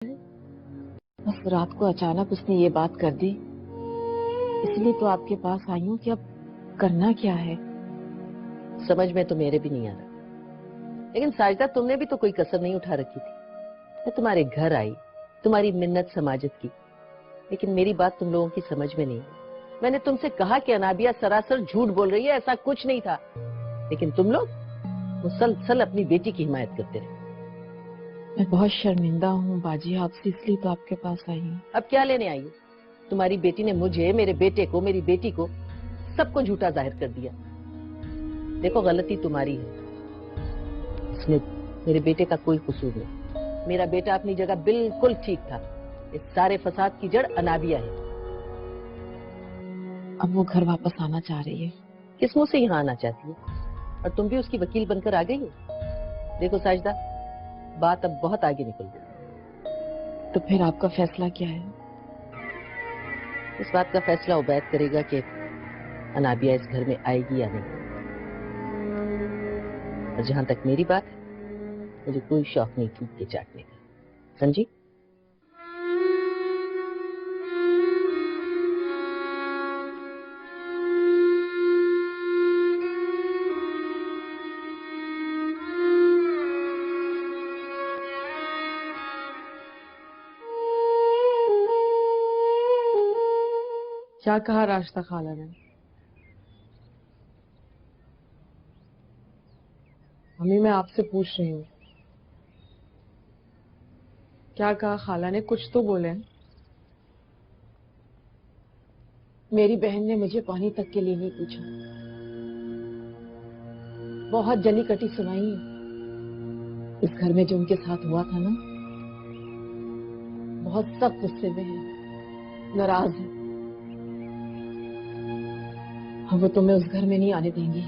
बस रात को अचानक उसने ये बात कर दी, इसलिए तो आपके पास आई हूँ कि अब करना क्या है। समझ में तो मेरे भी नहीं आ रहा, लेकिन साजिदा तुमने भी तो कोई कसर नहीं उठा रखी थी। मैं तुम्हारे घर आई, तुम्हारी मिन्नत समाजत की, लेकिन मेरी बात तुम लोगों की समझ में नहीं आई। मैंने तुमसे कहा कि अनाबिया सरासर झूठ बोल रही है, ऐसा कुछ नहीं था, लेकिन तुम लोग मुसलसल अपनी बेटी की हिमायत करते रहे। मैं बहुत शर्मिंदा हूँ बाजी आपसे, इसलिए तो आपके पास आई हूँ। अब क्या लेने आई हो? तुम्हारी बेटी ने मुझे, मेरे बेटे को, मेरी बेटी को, सबको झूठा जाहिर कर दिया। देखो गलती तुम्हारी है, इसमें मेरे बेटे का कोई कसूर नहीं। मेरा बेटा अपनी जगह बिल्कुल ठीक था। इस सारे फसाद की जड़ अनाबिया है। अब वो घर वापस आना चाह रही है। किस मुंह से यहाँ आना चाहती है? और तुम भी उसकी वकील बनकर आ गई हो। देखो साजिदा, बात अब बहुत आगे निकल गई। तो फिर आपका फैसला क्या है? इस बात का फैसला उबैद करेगा कि अनाबिया इस घर में आएगी या नहीं। और जहां तक मेरी बात है, मुझे कोई शौक नहीं थूक के चाटने का, समझी? क्या कहा रास्ता खाला ने? मम्मी मैं आपसे पूछ रही हूँ, क्या कहा खाला ने? कुछ तो बोले। मेरी बहन ने मुझे पानी तक के लिए नहीं पूछा। बहुत जली कटी सुनाई है। इस घर में जो उनके साथ हुआ था ना, बहुत सख्त गुस्से में है, नाराज है। अब वो तुम्हें उस घर में नहीं आने देंगी।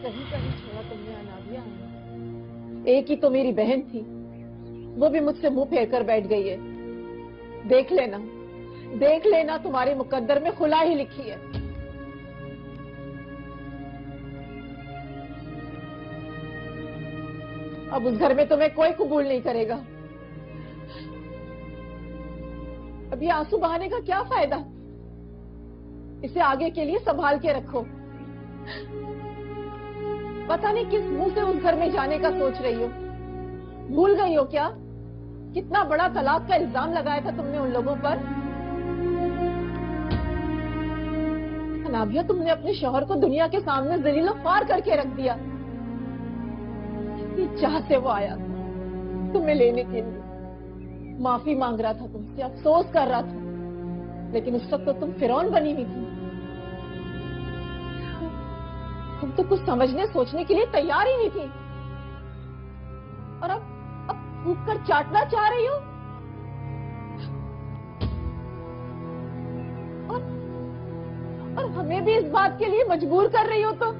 कहीं कहीं छोड़ा तुमने अनाबिया। एक ही तो मेरी बहन थी, वो भी मुझसे मुंह फेर कर बैठ गई है। देख लेना तुम्हारे मुकद्दर में खुला ही लिखी है। अब उस घर में तुम्हें कोई कबूल नहीं करेगा। अब ये आंसू बहाने का क्या फायदा? इसे आगे के लिए संभाल के रखो। पता नहीं किस मुंह से उस घर में जाने का सोच रही हो। भूल गई हो क्या कितना बड़ा तलाक का इल्जाम लगाया था तुमने उन लोगों पर? अनाबिया, तुमने अपने शौहर को दुनिया के सामने जलीलो ख्वार करके रख दिया। कितनी चाह से वो आया तुम्हें लेने के लिए, माफी मांग रहा था तुमसे, अफसोस कर रहा था, लेकिन उस वक्त तो तुम फिरौन बनी हुई थी। तुम तो कुछ समझने सोचने के लिए तैयार ही नहीं थी, और अब फूंक कर चाटना चाह रही हो। और हमें भी इस बात के लिए मजबूर कर रही हो तो?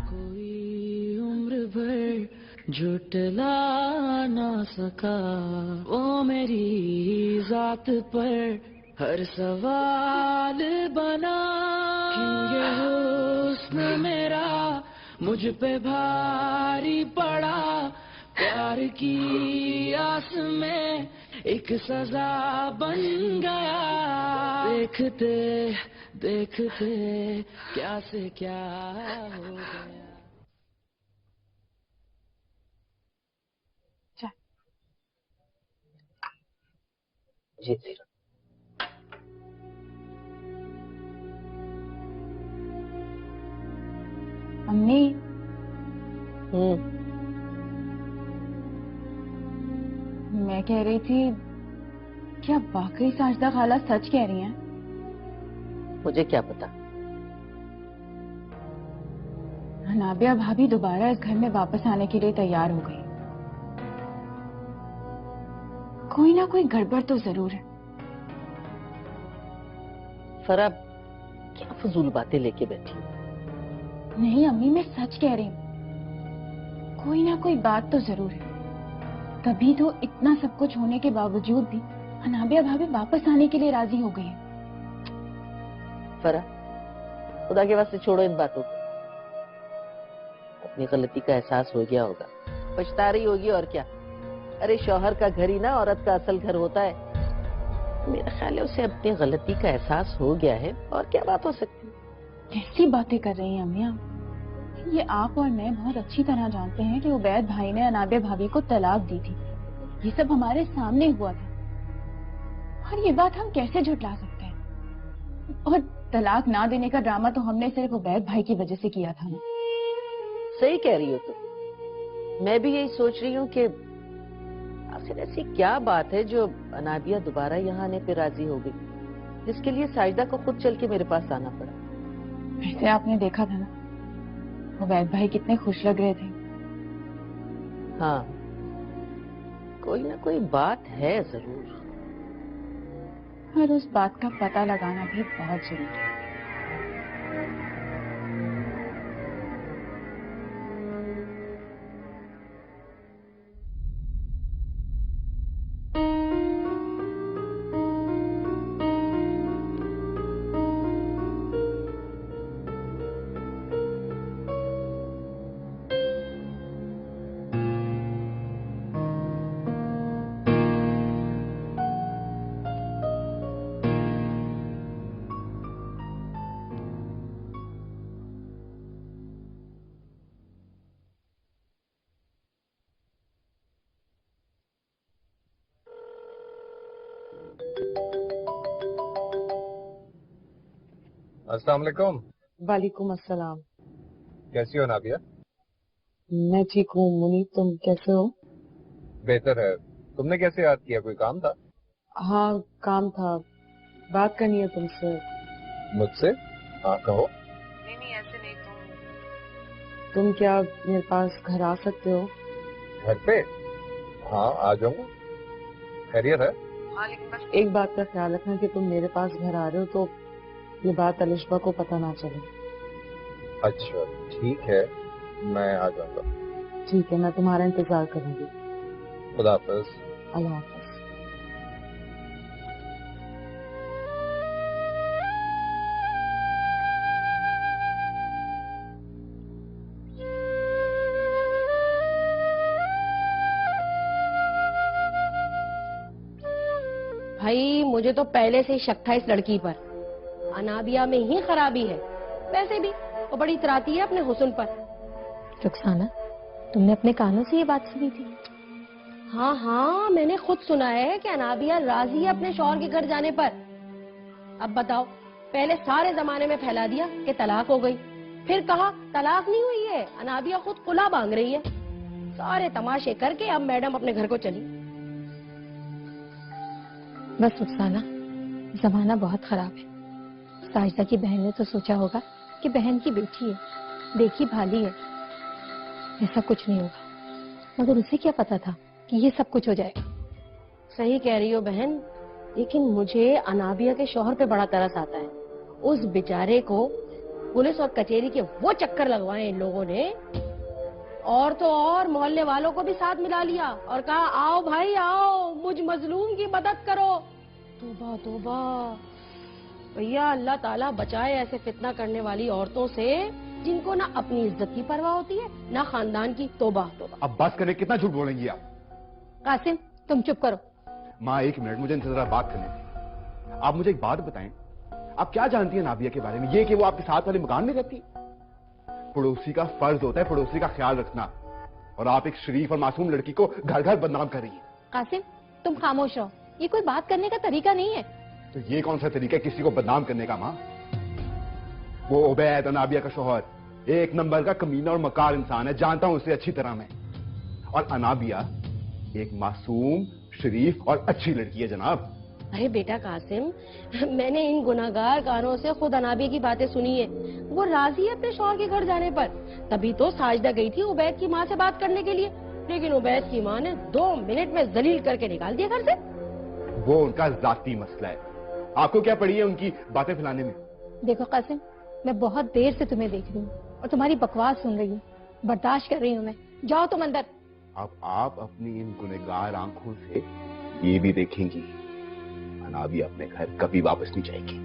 कोई उम्र भर झुटला ना सका वो मेरी जात पर हर सवाल बना। ये हुस्न मेरा मुझ पे भारी पड़ा, प्यार की आस में एक सजा बन गया। देखते देखते क्या से क्या हो गया। जी जीरा। अम्मी, मैं कह रही थी, क्या वाकई साजिदा खाला सच कह रही हैं? मुझे क्या पता। अनाबिया भाभी दोबारा इस घर में वापस आने के लिए तैयार हो गई। कोई ना कोई गड़बड़ तो जरूर है। फराब क्या फजूल बातें लेके बैठी हो? नहीं अम्मी, मैं सच कह रही हूँ, कोई ना कोई बात तो जरूर है, तभी तो इतना सब कुछ होने के बावजूद भी अनाबिया भाभी वापस आने के लिए राजी हो गई है। फरा, खुदा के वास्ते छोड़ो इन बातों को। अपनी गलती का एहसास हो गया होगा, पछता रही होगी और क्या। अरे शौहर का घर ही ना औरत का असल घर होता है। मेरा ख्याल है उसे अपनी गलती का एहसास हो गया है, और क्या बात हो सकती है। कैसी बातें कर रही हैं अम्मिया। ये आप और मैं बहुत अच्छी तरह जानते हैं कि उबैद भाई ने अनाबिया भाभी को तलाक दी थी। ये सब हमारे सामने हुआ था, और ये बात हम कैसे झुटला सकते हैं। और तलाक ना देने का ड्रामा तो हमने सिर्फ उबैद भाई की वजह से किया था ना। सही कह रही हो तुम। मैं भी यही सोच रही हूँ कि आखिर ऐसी क्या बात है जो अनाबिया दोबारा यहाँ आने पे राजी हो गई, जिसके लिए साजिदा को खुद चल के मेरे पास आना पड़ा। वैसे आपने देखा था ना, उबैद भाई कितने खुश लग रहे थे। हाँ, कोई ना कोई बात है जरूर। और उस बात का पता लगाना भी बहुत जरूरी है। अस्सलाम वालेकुम। वालेकुम अस्सलाम। कैसी हो नाबिया? मैं ठीक हूँ मुनीब, तुम कैसे हो? बेहतर है। तुमने कैसे याद किया, कोई काम था? हाँ काम था, बात करनी है तुमसे। मुझसे? हाँ कहो। नहीं ऐसे नहीं। तुम क्या मेरे पास घर आ सकते हो? घर पे? हाँ आ जाऊंगा। खैरियत है? हाँ लेकिन बस एक बात का ख्याल रखना कि तुम मेरे पास घर आ रहे हो तो ये बात अलिशबा को पता ना चले। अच्छा ठीक है, मैं आ जाऊंगा। ठीक है, मैं तुम्हारा इंतजार करूंगी। खुदा हाफिज। अल्लाह हाफिज। भाई मुझे तो पहले से ही शक था इस लड़की पर। अनाबिया में ही खराबी है। वैसे भी वो बड़ी इतराती है अपने हुस्न पर। रुखसाना, तुमने अपने कानों से ये बात सुनी थी? हाँ हाँ, मैंने खुद सुना है कि अनाबिया राजी है अपने शौहर के घर जाने पर। अब बताओ, पहले सारे जमाने में फैला दिया कि तलाक हो गई, फिर कहा तलाक नहीं हुई है, अनाबिया खुद कुला बांध रही है। सारे तमाशे करके अब मैडम अपने घर को चली। बस रुखसाना, जमाना बहुत खराब है। साजिदा की बहन ने तो सोचा होगा कि बहन की बेटी है, देखी भाली है, ऐसा कुछ नहीं होगा। मगर उसे क्या पता था कि ये सब कुछ हो जाएगा। सही कह रही हो बहन, लेकिन मुझे अनाबिया के शौहर पे बड़ा तरस आता है। उस बेचारे को पुलिस और कचहरी के वो चक्कर लगवाए इन लोगों ने, और तो और मोहल्ले वालों को भी साथ मिला लिया और कहा आओ भाई आओ, मुझ मजलूम की मदद करो। तौबा तौबा, भैया अल्लाह ताला बचाए ऐसे फितना करने वाली औरतों से, जिनको ना अपनी इज्जत की परवाह होती है ना खानदान की। तौबा तौबा। अब बस करें, कितना झूठ बोलेंगी आप? कासिम, तुम चुप करो। माँ एक मिनट, मुझे इनसे जरा बात करनी थी। आप मुझे एक बात बताएं, आप क्या जानती हैं नाबिया के बारे में? ये कि वो आपके साथ वाले मकान में रहती है? पड़ोसी का फर्ज होता है पड़ोसी का ख्याल रखना, और आप एक शरीफ और मासूम लड़की को घर घर बदनाम कर रही हैं। कासिम, तुम खामोश रहो, ये कोई बात करने का तरीका नहीं है। तो ये कौन सा तरीका है किसी को बदनाम करने का? माँ, वो उबैद अनाबिया का शौहर एक नंबर का कमीना और मकार इंसान है, जानता हूं उसे अच्छी तरह मैं। और अनाबिया एक मासूम, शरीफ और अच्छी लड़की है जनाब। अरे बेटा कासिम, मैंने इन गुनाहगार कानों से खुद अनाबिया की बातें सुनी है। वो राजी है अपने शौहर के घर जाने पर। तभी तो साजिदा गई थी उबैद की माँ से बात करने के लिए, लेकिन उबैद की माँ ने 2 मिनट में जलील करके निकाल दिया घर से। वो उनका जाती मसला है, आपको क्या पड़ी है उनकी बातें फैलाने में? देखो कासिम, मैं बहुत देर से तुम्हें देख रही हूँ और तुम्हारी बकवास सुन रही हूँ, बर्दाश्त कर रही हूँ मैं। जाओ तुम अंदर। अब आप अपनी इन गुनहगार आंखों से ये भी देखेंगी अनाबिया अपने घर कभी वापस नहीं जाएगी।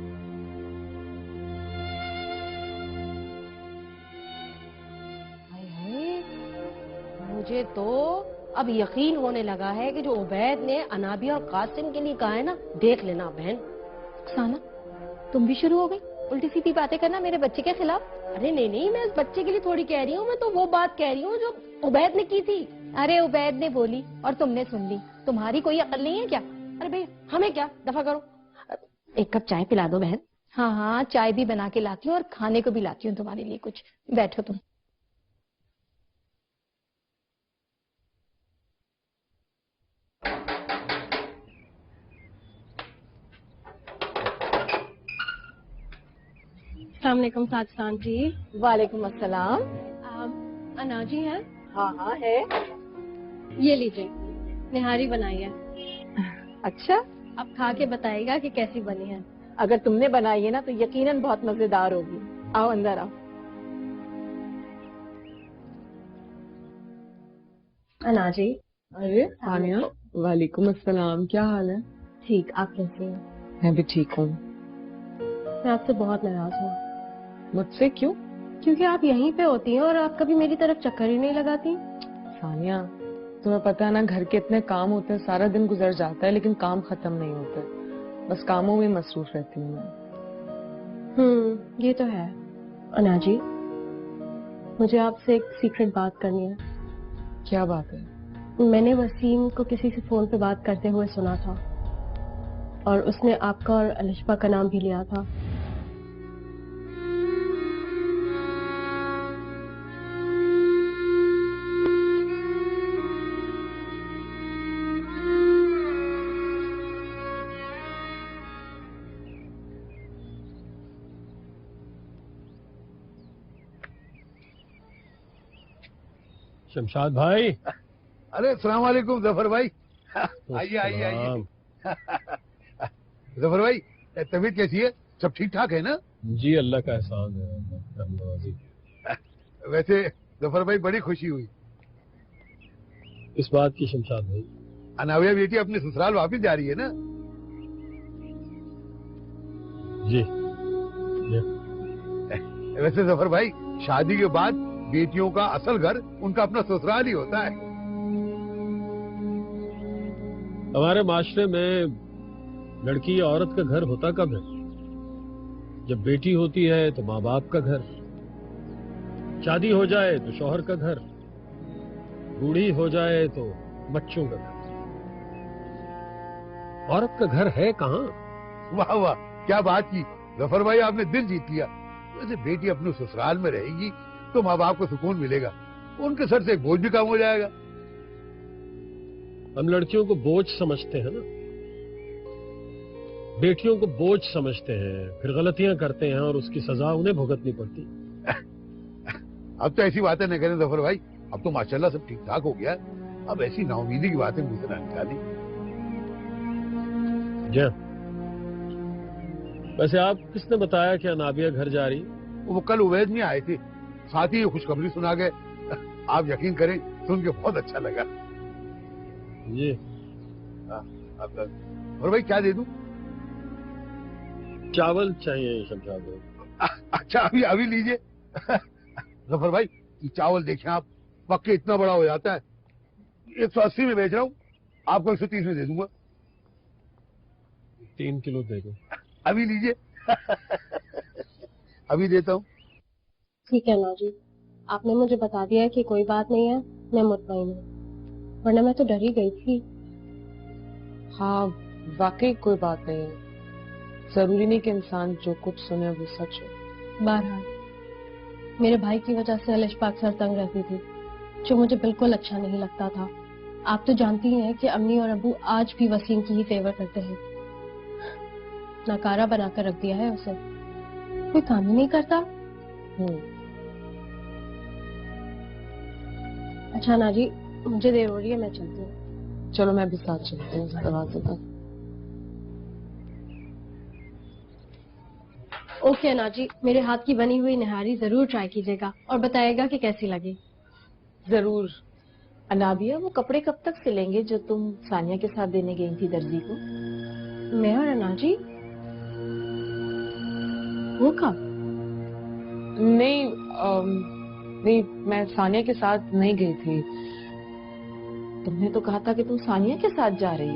मुझे तो अब यकीन होने लगा है कि जो उबैद ने अनाबिया और कासिम के लिए कहा है ना, देख लेना बहन। साना, तुम भी शुरू हो गई उल्टी सीधी बातें करना मेरे बच्चे के खिलाफ। अरे नहीं नहीं, मैं इस बच्चे के लिए थोड़ी कह रही हूँ, मैं तो वो बात कह रही हूँ जो उबैद ने की थी। अरे उबैद ने बोली और तुमने सुन ली, तुम्हारी कोई अकल नहीं है क्या? अरे भाई हमें क्या, दफा करो। एक कप चाय पिला दो बहन। हाँ हाँ, चाय भी बना के लाती हूँ और खाने को भी लाती हूँ तुम्हारे लिए कुछ। बैठो तुम। अस्सलाम वालेकुम साजसान जी। वालेकुम अस्सलाम। अनाजी है? हाँ हाँ है। ये लीजिए, निहारी बनाई है। अच्छा, अब खा के बताइएगा कि कैसी बनी है। अगर तुमने बनाई है ना तो यकीनन बहुत मजेदार होगी। आओ अंदर आओ। अनाजी। अरे तानिया, वालेकुम अस्सलाम, क्या हाल है? ठीक, आप कैसी हैं? मैं भी ठीक हूँ। मैं आपसे बहुत नाराज हूँ। मुझसे क्यों? क्योंकि आप यहीं पे होती हैं और आप कभी मेरी तरफ चक्कर ही नहीं लगाती। सानिया, तुम्हें पता है ना, घर के इतने काम होते हैं, सारा दिन गुजर जाता है लेकिन काम खत्म नहीं होते। बस कामों में मसरूफ रहती हूँ मैं। ये तो है। अनाजी, मुझे आपसे एक सीक्रेट बात करनी है। क्या बात है? मैंने वसीम को किसी से फोन पे बात करते हुए सुना था और उसने आपका और अलिशबा का नाम भी लिया था। शमशाद भाई। अरे अस्सलाम वालेकुम जफर भाई। आइए आइए आइए। जफर भाई, तबीयत कैसी है? सब ठीक ठाक है ना? जी अल्लाह का एहसान है। वैसे जफर भाई, बड़ी खुशी हुई। इस बात की शमशाद भाई? अनाविया बेटी अपने ससुराल वापस जा रही है ना? जी। वैसे जफर भाई, शादी के बाद बेटियों का असल घर उनका अपना ससुराल ही होता है। हमारे माशरे में लड़की या औरत का घर होता कब है? जब बेटी होती है तो माँ बाप का घर, शादी हो जाए तो शौहर का घर, बूढ़ी हो जाए तो बच्चों का घर। औरत का घर है कहाँ? वाह वाह, क्या बात की जफर भाई, आपने दिल जीत लिया। वैसे बेटी अपने ससुराल में रहेगी तो माँ बाप को सुकून मिलेगा, उनके सर से एक बोझ भी कम हो जाएगा। हम लड़कियों को बोझ समझते हैं ना, बेटियों को बोझ समझते हैं, फिर गलतियां करते हैं और उसकी सजा उन्हें भुगतनी पड़ती। अब तो ऐसी बातें न करें जफर भाई, अब तो माशाल्लाह सब ठीक ठाक हो गया। अब ऐसी नाउमीदी की बातें मुझसे ना निकाली। वैसे आप किसने बताया कि अनाबिया घर जा रही? वो कल उवैद में आए थे, साथ ही खुशखबरी सुना गए। आप यकीन करें, सुन के बहुत अच्छा लगा। ये और भाई क्या दे दूं? चावल चाहिए शमशाद भाई। अच्छा, अभी लीजिए। जफर भाई, ये चावल देखें आप, पक्के इतना बड़ा हो जाता है। 180 में बेच रहा हूँ, आपको 130 में दे दूंगा। 3 किलो दे दो। अभी लीजिए। अभी देता हूँ। ठीक है नाजी, आपने मुझे बता दिया कि कोई बात नहीं है, मैं मुतमईन हूँ, वरना मैं तो डर ही गई थी। हाँ, वाकई कोई बात नहीं है। जरूरी नहीं कि इंसान जो कुछ सुने वो सच हो। बहरहाल मेरे भाई की वजह से अलिशबा अक्सर तंग रहती थी, जो मुझे बिल्कुल अच्छा नहीं लगता था। आप तो जानती हैं कि अम्मी और अबू आज भी वसीम की ही फेवर करते हैं। नकारा बनाकर रख दिया है उसे, कोई काम ही नहीं करता। अच्छा नाजी, मुझे देर हो रही है, मैं चलती हूँ। चलो मैं भी साथ चलती हूँ दरवाजे तक। ओके नाजी, मेरे हाथ की बनी हुई निहारी जरूर ट्राई कीजिएगा और बताइएगा कि कैसी लगी। जरूर। अनाबिया, वो कपड़े कब तक सिलेंगे जो तुम सानिया के साथ देने गई थी दर्जी को? मैं और अनाजी? वो कब? नहीं नहीं, मैं सानिया के साथ नहीं गई थी। तुमने तो कहा था कि तुम सानिया के साथ जा रही हो।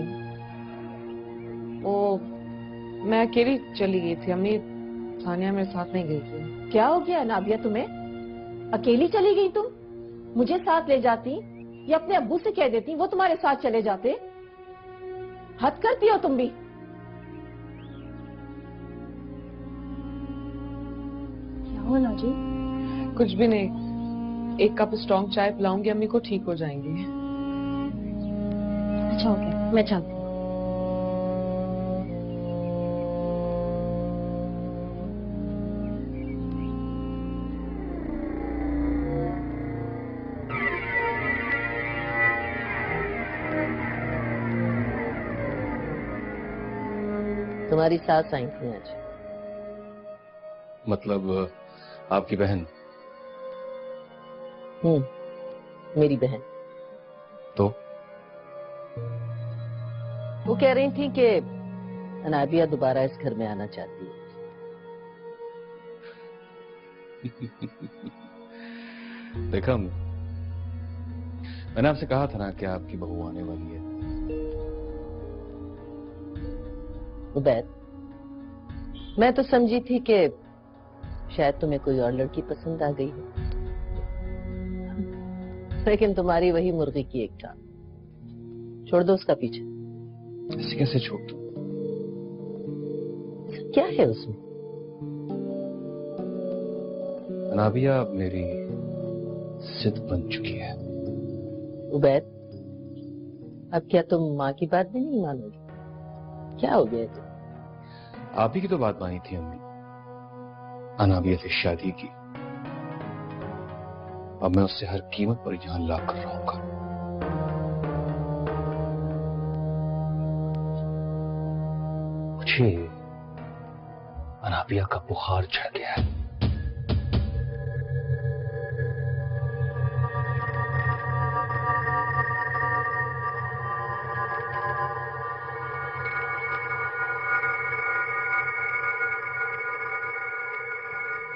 वो मैं अकेली चली गई थी अम्मी, सानिया मेरे साथ नहीं गई थी। क्या हो गया अनाबिया तुम्हें? अकेली चली गई तुम? मुझे साथ ले जाती या अपने अब्बू से कह देती वो तुम्हारे साथ चले जाते। हद करती हो तुम भी। क्या हो ना जी? कुछ भी नहीं, एक कप स्ट्रॉन्ग चाय पिलाऊंगी अम्मी को, ठीक हो जाएंगी। अच्छा हो गया, मैं चलती हूँ। तुम्हारी सास आई थी आज। मतलब आपकी बहन? मेरी बहन। तो वो कह रही थी कि अनाबिया दोबारा इस घर में आना चाहती है। देखा, मैंने आपसे कहा था ना कि आपकी बहू आने वाली है। उबैद, मैं तो समझी थी कि शायद तुम्हें कोई और लड़की पसंद आ गई हो, लेकिन तुम्हारी वही मुर्गी की एक टांग। छोड़ दो उसका पीछे। ऐसे कैसे छोड़ दूं? क्या है उसमें? अनाबिया अब मेरी जिद बन चुकी है। उबैद, अब क्या तुम माँ की बात भी नहीं मानोगे? क्या हो गया तुम? आप ही की तो बात मानी थी अम्मी, अनाबिया से शादी की। अब मैं उससे हर कीमत पर यहां ला कर रहूंगा। मुझे अनाबिया का बुखार चढ़ गया है।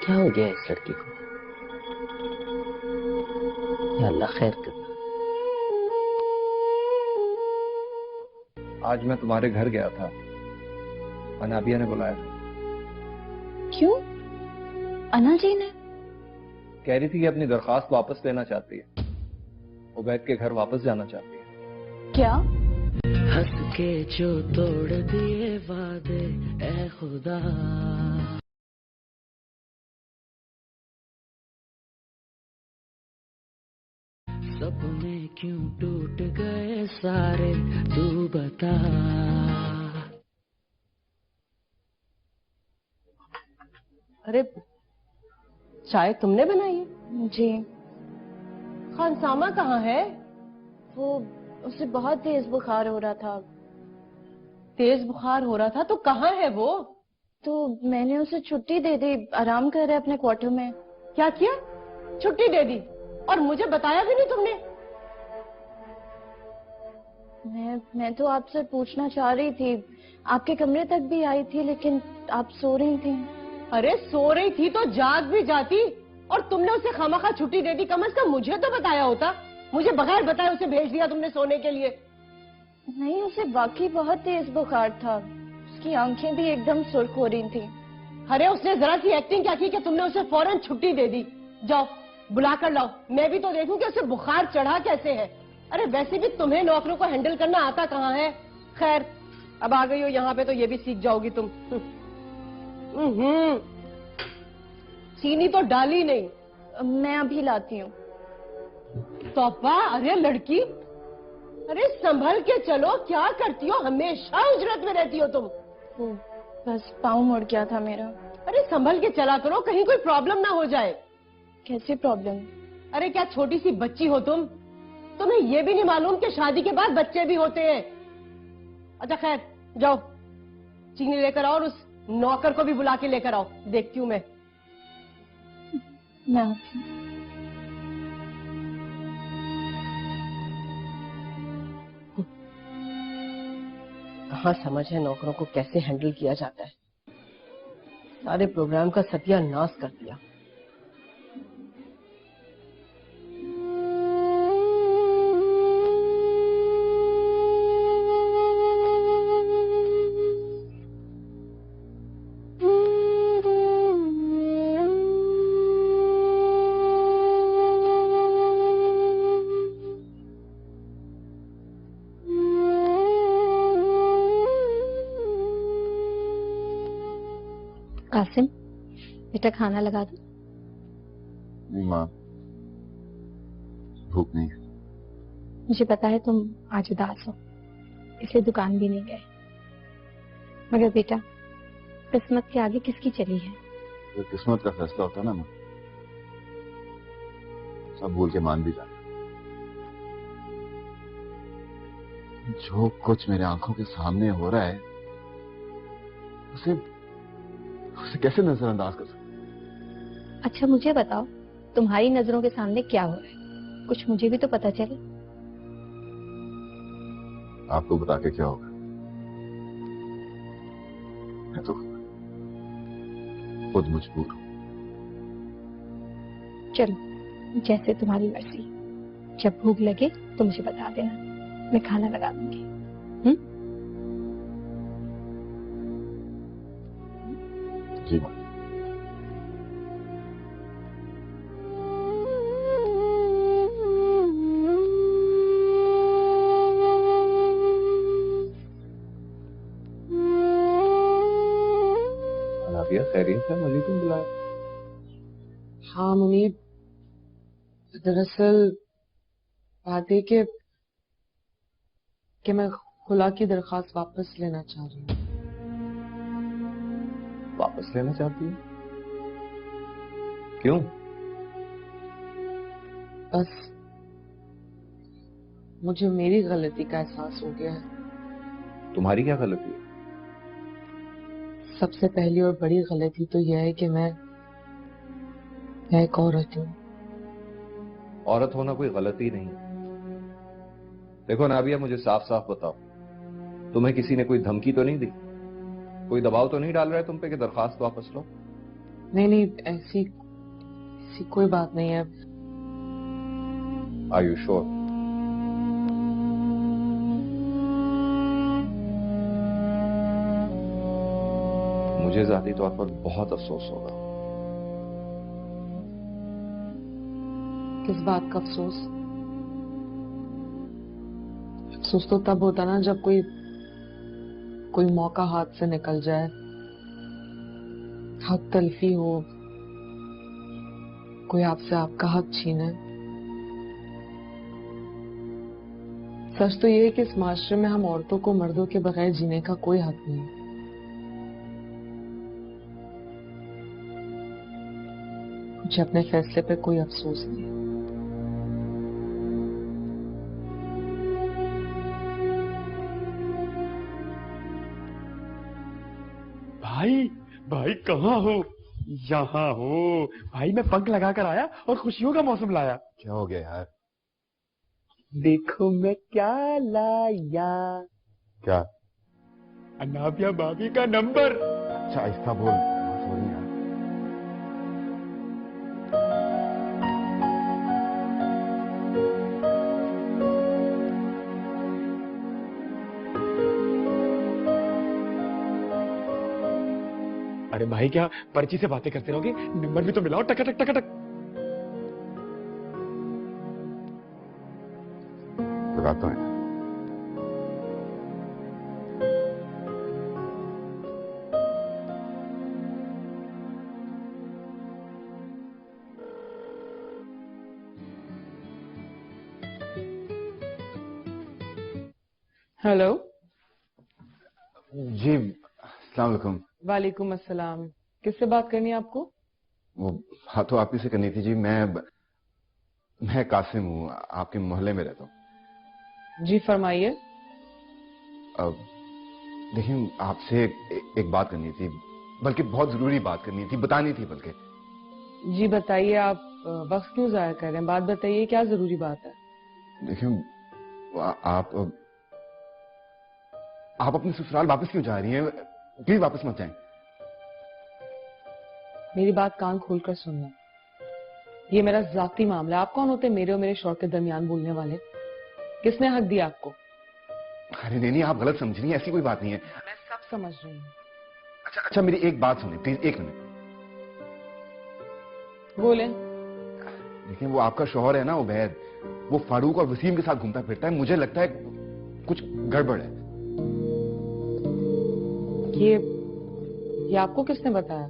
क्या हो गया इस लड़की को? या अल्लाह खैर कर। आज मैं तुम्हारे घर गया था, अनाबिया ने बुलाया था। क्यों? अन्ना जी ने? कह रही थी कि अपनी दरखास्त वापस लेना चाहती है, उबैद के घर वापस जाना चाहती है। क्या? हंस के जो तोड़ दिए वादे ए खुदा, सपने क्यों टूट गए सारे, तू बता। अरे चाय तुमने बनाई है? जी। खानसामा कहाँ है? वो उसे बहुत तेज बुखार हो रहा था। तेज बुखार हो रहा था तो कहाँ है वो? तो मैंने उसे छुट्टी दे दी, आराम कर रहा है अपने क्वार्टर में। क्या किया? छुट्टी दे दी और मुझे बताया भी नहीं तुमने? मैं तो आपसे पूछना चाह रही थी, आपके कमरे तक भी आई थी, लेकिन आप सो रही थी। अरे सो रही थी तो जाग भी जाती, और तुमने उसे खामखा छुट्टी दे दी। कम से कम मुझे तो बताया होता। मुझे बगैर बताए उसे भेज दिया तुमने सोने के लिए। नहीं, उसे वाकई बहुत तेज बुखार था, उसकी आंखें भी एकदम सुर्ख हो रही थी। अरे उसने जरा सी एक्टिंग क्या की कि तुमने उसे फौरन छुट्टी दे दी। जाओ बुला कर लाओ, मैं भी तो देखूं कि उसे बुखार चढ़ा कैसे है। अरे वैसे भी तुम्हें नौकरों को हैंडल करना आता कहाँ है। खैर अब आ गई हो यहाँ पे तो ये भी सीख जाओगी तुम। चीनी तो डाली नहीं। मैं अभी लाती हूँ। तौबा, अरे लड़की, अरे संभल के चलो, क्या करती हो? हमेशा उजरत में रहती हो तुम। बस पाँव मुड़ गया था मेरा। अरे संभल के चला करो, कहीं कोई प्रॉब्लम ना हो जाए। कैसी प्रॉब्लम? अरे क्या छोटी सी बच्ची हो तुम? तुम्हें ये भी नहीं मालूम कि शादी के बाद बच्चे भी होते हैं? अच्छा खैर जाओ, चीनी लेकर आओ और उस नौकर को भी बुला के लेकर आओ। देखती हूँ मैं आती हूँ। कहाँ समझ है नौकरों को कैसे हैंडल किया जाता है। सारे प्रोग्राम का सत्यानाश कर दिया। कासिम, बेटा खाना लगा दो। नहीं माँ, भूख नहीं। मुझे पता है तुम आज उदास हो, इसलिए दुकान भी नहीं गए। मगर बेटा, किस्मत के आगे किसकी चली है? तो किस्मत का फैसला होता ना माँ, सब भूल के मान भी जाता। जो कुछ मेरे आंखों के सामने हो रहा है उसे कैसे नजरअंदाज कर सकते? अच्छा मुझे बताओ, तुम्हारी नजरों के सामने क्या हो रहा है? कुछ मुझे भी तो पता चले। आपको बता के क्या होगा? मैं तो खुद मजबूर हूं। चलो, जैसे तुम्हारी मर्जी। जब भूख लगे तो मुझे बता देना, मैं खाना लगा दूंगी। जी माँ। अनाबिया खैरियत है? मुझे क्यों बुलाया? हाँ मुनीब, दरअसल बात है कि मैं खुला की दरख्वास्त वापस लेना चाह रही हूँ। वापस लेना चाहती है? क्यों? बस मुझे मेरी गलती का एहसास हो गया है। तुम्हारी क्या गलती है? सबसे पहली और बड़ी गलती तो यह है कि मैं एक औरत हूँ। औरत होना कोई गलती नहीं। देखो नाबिया, मुझे साफ साफ बताओ, तुम्हें किसी ने कोई धमकी तो नहीं दी? कोई दबाव तो नहीं डाल रहा है तुम पे कि दरखास्त वापस लो? नहीं, ऐसी कोई बात नहीं है। Are you sure? मुझे जाती तौर पर बहुत अफसोस होगा। किस बात का अफसोस? अफसोस तो तब होता ना जब कोई मौका हाथ से निकल जाए, हक तलफी हो, कोई आपसे आपका हक छीने। सच तो ये है कि इस माशरे में हम औरतों को मर्दों के बगैर जीने का कोई हक नहीं। मुझे अपने फैसले पे कोई अफसोस नहीं। भाई कहाँ हो? यहाँ हो भाई। मैं पंख लगा कर आया और खुशियों का मौसम लाया। क्या हो गया यार? देखो मैं क्या लाया। क्या? अनाबिया भाभी का नंबर। अच्छा आहिस्ता बोल। सॉरी यार। अरे भाई क्या पर्ची से बातें करते रहोगे? नंबर भी तो मिलाओ। टक टक टक टक। लगाता हूँ। हेलो जी, अस्सलाम वालेकुम। वालेकुम अस्सलाम। किससे बात करनी है आपको? वो हाँ तो आप ही से करनी थी जी। मैं कासिम हूँ, आपके मोहल्ले में रहता हूँ। जी फरमाइए। देखिए आपसे एक बात करनी थी, बल्कि बहुत जरूरी बात करनी थी, बतानी थी बल्कि। जी बताइए, आप वक्त क्यों जाया कर रहे हैं? बात बताइए, क्या जरूरी बात है? देखिए आप आप अपने ससुराल वापस क्यों जा रही हैं? प्लीज वापस मत जाएं। मेरी बात कान खोलकर सुनना, ये मेरा जाती मामला है। आप कौन होते मेरे और मेरे शौहर के दरमियान बोलने वाले? किसने हक दिया आपको? अरे नहीं, आप गलत समझ रही हैं, ऐसी कोई बात नहीं है। मैं सब समझ रही हूँ। अच्छा मेरी एक बात सुनिए प्लीज, एक मिनट। बोले। देखिए वो आपका शौहर है ना उबैद, वो फारूक और वसीम के साथ घूमता फिरता है। मुझे लगता है कुछ गड़बड़ है। ये आपको किसने बताया?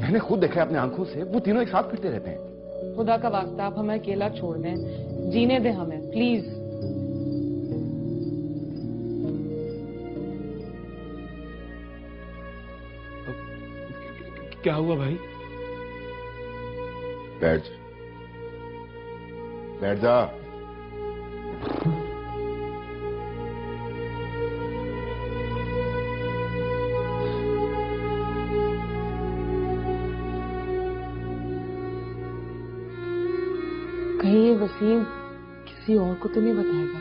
मैंने खुद देखा है अपनी आंखों से, वो तीनों एक साथ फिरते रहते हैं। खुदा का वास्ता आप हमें अकेला छोड़ दें, जीने दें हमें प्लीज। क्या हुआ भाई? बैठ जा। कहीं ये वसीम किसी और को तो नहीं बताएगा?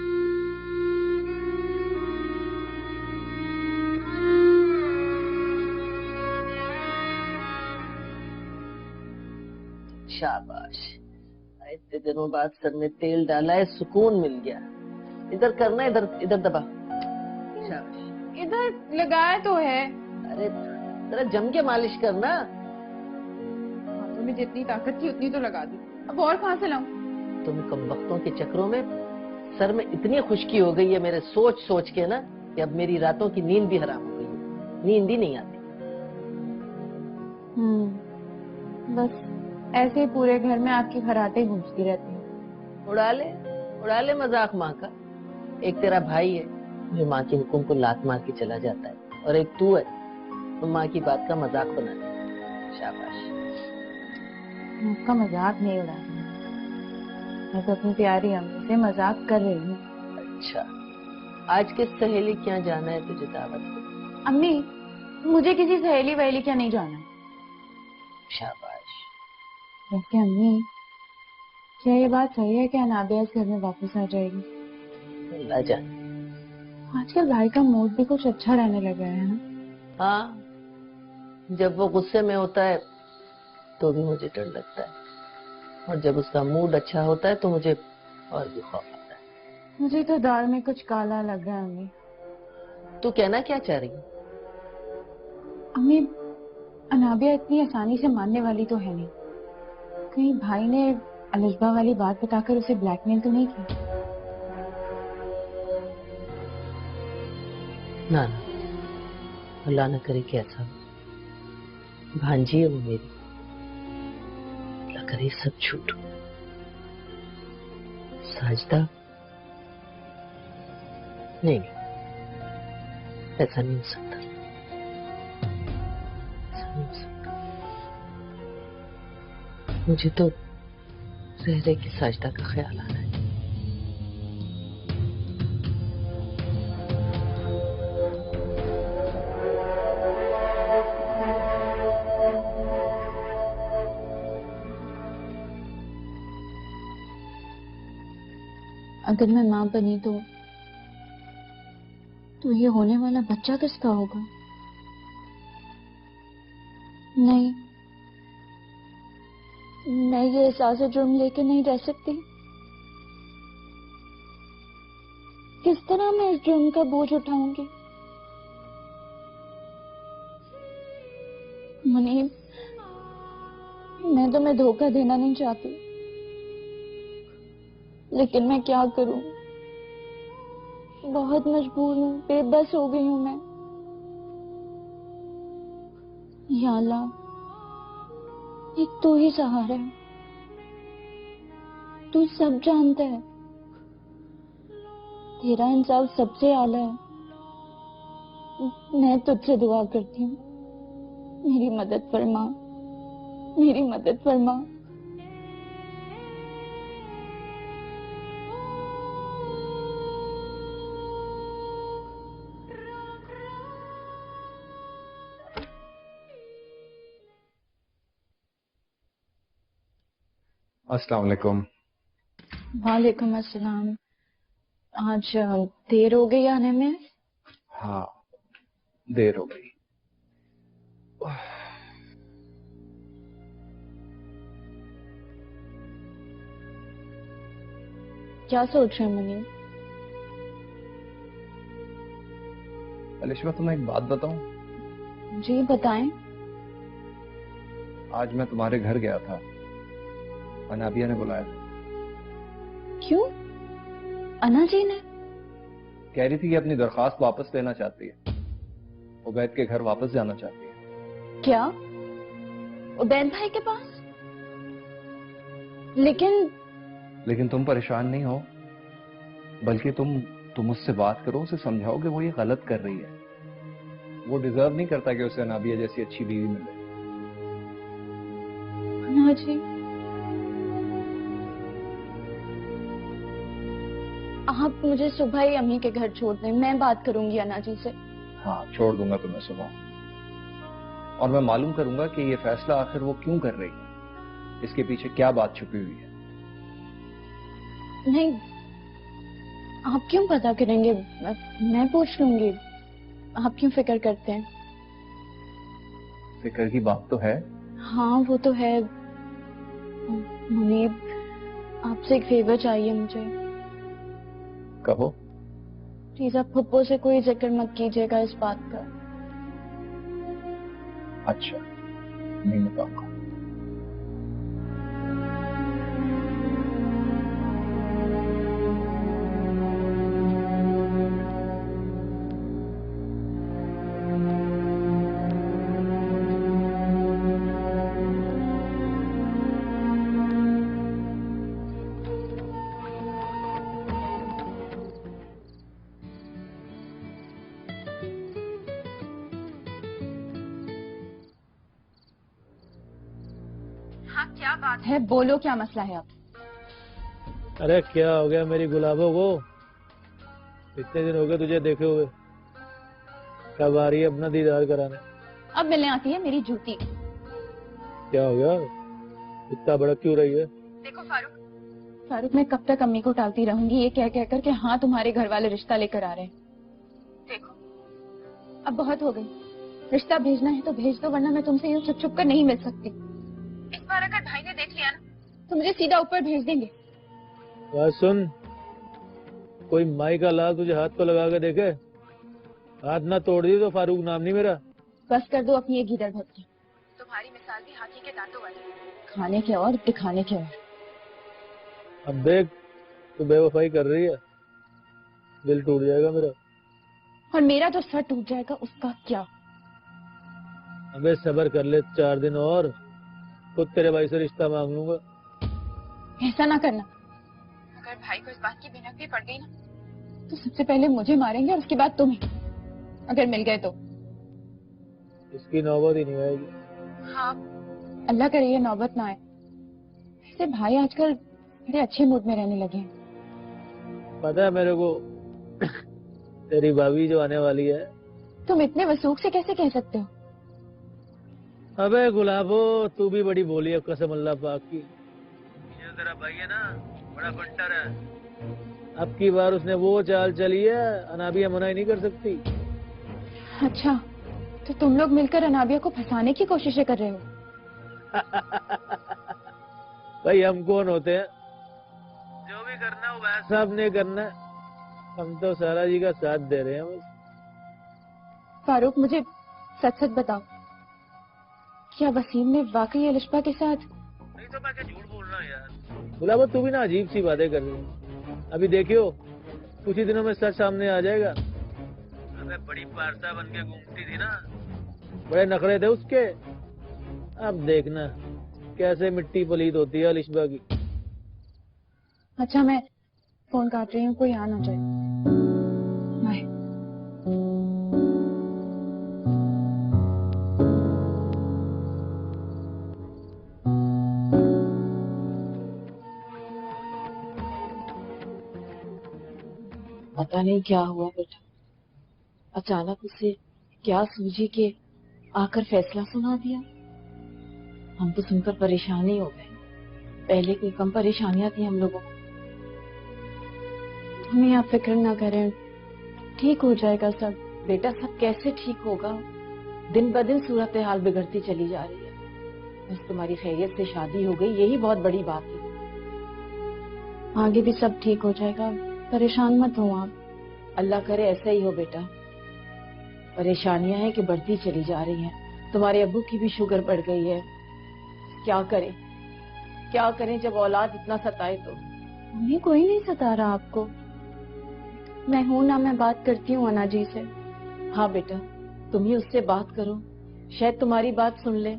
शाबाश, इतने दिनों बाद सर में तेल डाला है, सुकून मिल गया। इधर करना, इधर इधर दबा। शाबाश। इधर लगाया तो है। अरे जरा जम के मालिश करना। हाथों में जितनी ताकत थी उतनी तो लगा दी, अब और कहां से लाऊं? तुम कमबख्तों के चक्रों में सर में इतनी खुश्की हो गई है मेरे सोच सोच के ना, कि अब मेरी रातों की नींद भी हराम हो गई है, नींद ही नहीं आती। बस ऐसे ही पूरे घर में आपकी खराटे गूंजती रहती हैं। उड़ा ले मजाक माँ का। एक तेरा भाई है जो माँ के हुक्म को लात मार के चला जाता है, और एक तू है तो माँ की बात का मजाक बनाता है। शाबाश। आपका मजाक नहीं उड़ा रही, मैं तो अपनी प्यारी अम्मी से मजाक कर रही हूँ। अच्छा, आज किस सहेली क्या जाना है तुझे दावत पे? अम्मी, मुझे किसी सहेली वहेली क्या नहीं जाना। शाबाश। वैसे अम्मी, क्या ये बात सही है कि अनाबिया इस घर में वापस आ जाएगी? अल्लाह जाने। आजकल भाई का मूड भी कुछ अच्छा रहने लगा है ना? हाँ, जब वो गुस्से में होता है तो भी मुझे डर लगता है, और जब उसका मूड अच्छा होता है तो मुझे और भी खौफ आता है। मुझे तो दाल में कुछ काला लग रहा है अम्मी। तू कहना क्या चाह रही है? अम्मी, अनाबिया इतनी आसानी से मानने वाली तो है नहीं। कहीं भाई ने अलजबा वाली बात बताकर उसे ब्लैकमेल तो नहीं की? ना, अल्लाह न करे कि ऐसा। भांजी है वो मेरी, अल्लाह करे सब झूठ हो। साजदा नहीं, ऐसा नहीं हो सकता, ऐसा नहीं हो सकता। मुझे तो रह रह के साजदा का ख्याल आ रहा है। अगर मैं मां बनी तो ये होने वाला बच्चा किसका होगा? नहीं, मैं ये एहसास जुर्म लेके नहीं रह सकती। किस तरह मैं इस जुर्म का बोझ उठाऊंगी? मुनीब, मैं तुम्हें धोखा देना नहीं चाहती, लेकिन मैं क्या करूं? बहुत मजबूर हूं, बेबस हो गई हूं मैं। या अल्लाह, एक तू ही सहारा है, तू सब जानता है, तेरा इंसाफ सबसे आला है। मैं तुझसे दुआ करती हूँ, मेरी मदद फरमा, मेरी मदद फरमा। अस्सलाम वालेकुम। वालेकुम अस्सलाम। आज देर हो गई आने में? हाँ, देर हो गई। क्या सोच रहे हैं मुनीब? अलिशबा, तुम्हें एक बात बताऊं? जी बताएं। आज मैं तुम्हारे घर गया था, अनाबिया ने बुलाया था। क्यों? अना जी ने? कह रही थी कि अपनी दरखास्त वापस लेना चाहती है, उबैद के घर वापस जाना चाहती है। क्या? उबैद भाई के पास? लेकिन तुम परेशान नहीं हो, बल्कि तुम उससे बात करो, उसे समझाओ कि वो ये गलत कर रही है। वो डिजर्व नहीं करता कि उसे अनाबिया जैसी अच्छी बीवी मिले। अना जी, आप मुझे सुबह ही अम्मी के घर छोड़ दें, मैं बात करूंगी अना जी से। हाँ, छोड़ दूंगा तुम्हें सुबह, और मैं मालूम करूंगा कि ये फैसला आखिर वो क्यों कर रही है, इसके पीछे क्या बात छुपी हुई है। नहीं, आप क्यों पता करेंगे? मैं पूछ लूंगी। आप क्यों फिक्र करते हैं? फिक्र की बात तो है। हाँ, वो तो है। मुनीब, आपसे एक फेवर चाहिए मुझे। कहो। प्लीज आप पप्पो से कोई जिक्र मत कीजिएगा इस बात का। अच्छा, नहीं बताऊंगा। हाँ, क्या बात है? बोलो, क्या मसला है? आप अरे क्या हो गया मेरी गुलाबों को? इतने दिन हो गए तुझे देखे हुए, कब आ रही है अपना दीदार कराने? अब मिलने आती है मेरी जूती। क्या हो गया, इतना भड़क क्यों रही है? देखो फारूक, मैं कब तक अम्मी को टालती रहूंगी ये कह कर के हाँ तुम्हारे घर वाले रिश्ता लेकर आ रहे हैं। देखो, अब बहुत हो गई। रिश्ता भेजना है तो भेज दो, वरना मैं तुमसे यूं छुप कर नहीं मिल सकती। इस बार अगर भाई ने देख लिया ना तो मुझे सीधा ऊपर भेज देंगे। बात सुन, कोई माई का लाल तुझे हाथ तो लगा के देखे, हाथ ना तोड़ दी तो फारूक नाम नहीं मेरा। बस कर दो अपनी ये गीदड़ भक्ति। तुम्हारी मिसाल भी हाथी के दांतों वाली, खाने के और दिखाने के और। अब देख, तू बेवफाई कर रही है, दिल टूट जाएगा मेरा। और मेरा जो सर टूट जाएगा उसका क्या? अबे सब्र कर ले 4 दिन और, खुद तेरे भाई से रिश्ता मांग लूंगा। ऐसा ना करना। अगर भाई को इस बात की भनक भी पड़ गई ना तो सबसे पहले मुझे मारेंगे और उसके बाद तुम्हें, अगर मिल गए तो। इसकी नौबत ही नहीं आएगी। हाँ, अल्लाह करे ये नौबत ना आए। वैसे भाई आजकल बड़े अच्छे मूड में रहने लगे हैं। पता है मेरे को, तेरी भाभी जो आने वाली है। तुम इतने वसूख से कैसे कह सकते हो? अबे गुलाबो, तू भी बड़ी बोली है कसम अल्लाह पाक की। ये तेरा भाई है ना, बड़ा बंटर है। अब की बार उसने वो चाल चली है, अनाबिया मना ही नहीं कर सकती। अच्छा, तो तुम लोग मिलकर अनाबिया को फंसाने की कोशिशें कर रहे हो? भाई हम कौन होते हैं? जो भी करना है वो वैसा साहब ने करना है, हम तो सारा जी का साथ दे रहे हैं बस। फारूक, मुझे सच सच बताओ, क्या वसीम ने वाकई अलिशबा के साथ? नहीं तो मैं क्या झूठ बोल रहा हूँ यार। गुलाबो, तू भी ना अजीब सी बातें कर रही है। अभी देखियो, कुछ ही दिनों में सच सामने आ जाएगा। अबे बड़ी पारसा बन के घूमती थी ना, बड़े नखरे थे उसके। अब देखना कैसे मिट्टी पलीद होती है अलिशबा की। अच्छा, मैं फोन काट रही हूँ, कोई आ ना जाए। बाय। पता नहीं क्या हुआ बेटा, अचानक उसे क्या सूझी के आकर फैसला सुना दिया। हम तो सुनकर परेशान ही हो गए, पहले कोई कम परेशानियां थी हम लोगों को। हमें आप फिक्र ना करें, ठीक हो जाएगा सब। बेटा सब कैसे ठीक होगा? दिन ब दिन सूरत हाल बिगड़ती चली जा रही है। बस तुम्हारी खैरियत से शादी हो गई, यही बहुत बड़ी बात है। आगे भी सब ठीक हो जाएगा, परेशान मत हो आप। अल्लाह करे ऐसा ही हो बेटा। परेशानियां हैं कि बढ़ती चली जा रही हैं। तुम्हारे अब्बू की भी शुगर बढ़ गई है। क्या करें, क्या करें जब औलाद इतना सताए तो? मम्मी कोई नहीं सता रहा आपको। मैं हूं ना, मैं बात करती हूँ अना जी से। हाँ बेटा, तुम ही उससे बात करो, शायद तुम्हारी बात सुन ले।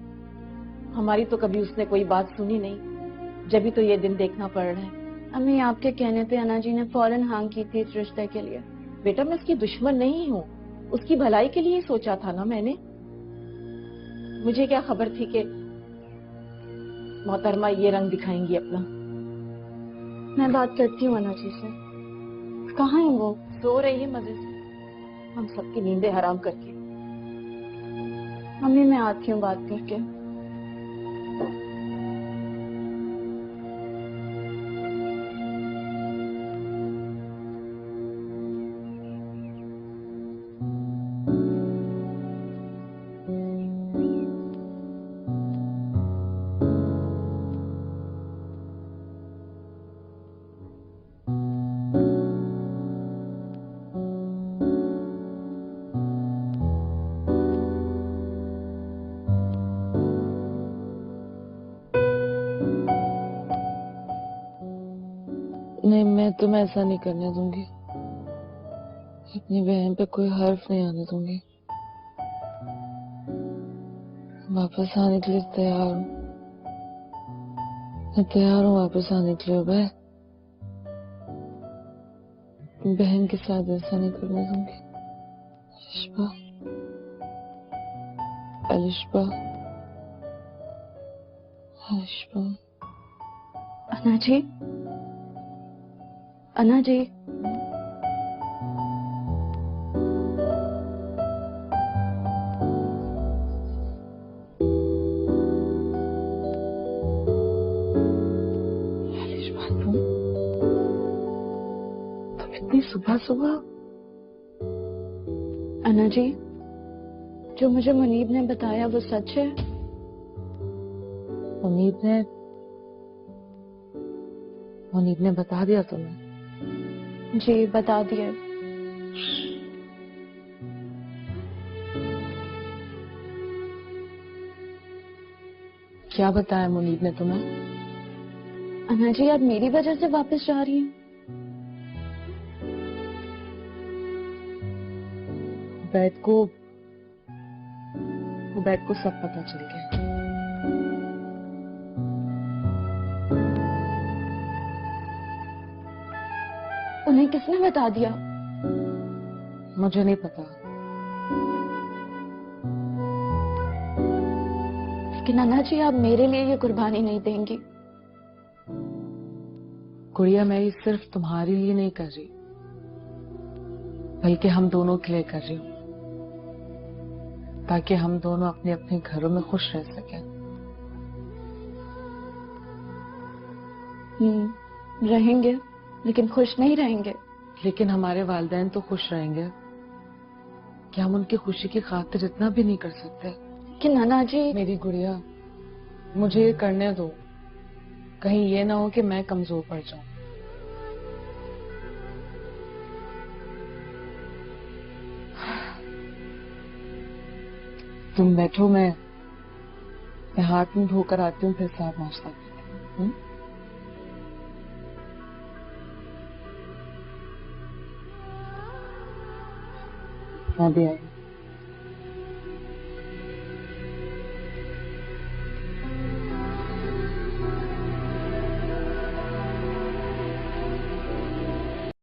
हमारी तो कभी उसने कोई बात सुनी नहीं, जब भी तो ये दिन देखना पड़ रहा है। अम्मी आपके कहने पे अना जी ने फौरन हाँ की थी इस रिश्ते के लिए। बेटा मैं उसकी दुश्मन नहीं हूँ, उसकी भलाई के लिए सोचा था ना मैंने। मुझे क्या खबर थी कि मोहतरमा ये रंग दिखाएंगी अपना। मैं बात करती हूँ अना जी से। कहाँ है वो? सो रही है मजे से, हम सबकी नींदें हराम करके। मम्मी मैं आती हूँ बात करके। नहीं, मैं तुम्हें ऐसा नहीं करने दूंगी। अपनी बहन पे कोई हर्फ नहीं आने दूंगी। वापस आने के लिए तैयार हूँ। मैं तैयार हूँ वापस आने के लिए। बहन के साथ ऐसा नहीं करने दूंगी। अलिशबा, अलिशबा, अलिशबा। अना जी, अना जी। तुम इतनी सुबह सुबह? अना जी, जो मुझे मुनीब ने बताया वो सच है? मुनीब ने बता दिया तुम्हें? जी बता दिया। क्या बताया मुनीब ने तुम्हें? अना जी आप मेरी वजह से वापस जा रही हैं? उबैद को सब पता चल गया। उन्हें किसने बता दिया? मुझे नहीं पता। लेकिन अन्ना जी आप मेरे लिए ये कुर्बानी नहीं देंगी। गुड़िया मैं ये सिर्फ तुम्हारे लिए नहीं कर रही, बल्कि हम दोनों के लिए कर रही हूँ, ताकि हम दोनों अपने अपने घरों में खुश रह सकें। रहेंगे, लेकिन खुश नहीं रहेंगे। लेकिन हमारे वालिदैन तो खुश रहेंगे। क्या हम उनकी खुशी की खातिर इतना भी नहीं कर सकते? कि नाना जी। मेरी गुड़िया, मुझे ये करने दो, कहीं ये ना हो कि मैं कमजोर पड़ जाऊं। तुम बैठो, मैं हाथ मुंह धोकर आती हूँ, फिर साथ नाश्ता करते हैं। मैं भी आई।